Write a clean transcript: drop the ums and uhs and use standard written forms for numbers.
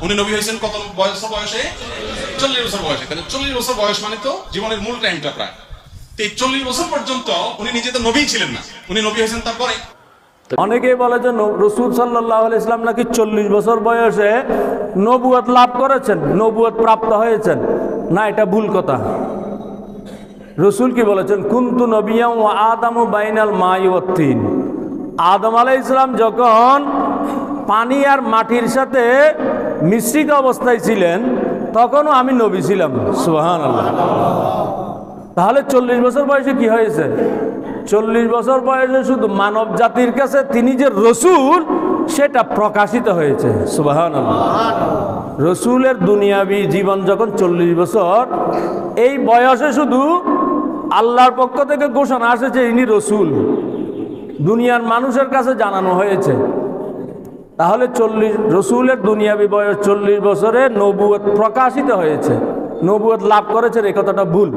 উনি নবী হয়েছেন কত বয়সে? 40 বছর বয়সে। তাহলে 40 বছর বয়স মানে তো জীবনের মূল টাইমটা প্রায়। তো এই 40 বছর পর্যন্ত উনি নিজে তো নবী ছিলেন না, উনি নবী হয়েছেন তারপরে। অনেকেই বলে যে রাসূল সাল্লাল্লাহু আলাইহি ওয়াসাল্লাম নাকি 40 বছর বয়সে নবুয়ত লাভ করেছেন, নবুয়ত প্রাপ্ত হয়েছেন। না, এটা ভুল কথা। রাসূল কি বলেছেন? কুনতু নবিয়্যান ওয়া আদামু বাইনাল মাই ওয়াত তিন। আদম আলাইহিস সালাম যখন পানি আর মাটির সাথে মিশ্রিত অবস্থায় ছিলেন তখনও আমি নবী ছিলাম। সুবহানাল্লাহ। তাহলে 40 বছর বয়সে কি হয়েছে? 40 বছর বয়সে শুধু মানব জাতির কাছে তিনি যে রসুল সেটা প্রকাশিত হয়েছে। সুবহানাল্লাহ। রসুলের দুনিয়াবি জীবন যখন 40 বছর, এই বয়সে শুধু আল্লাহর পক্ষ থেকে ঘোষণা আসেছে ইনি রসুল, দুনিয়ার মানুষের কাছে জানানো হয়েছে। তাহলে রসুলের দুনিয়াবি বয়স 40 বছরে নবুয়ত প্রকাশিত হয়েছে, নবুয়ত লাভ করেছেন, এই কথাটা ভুল।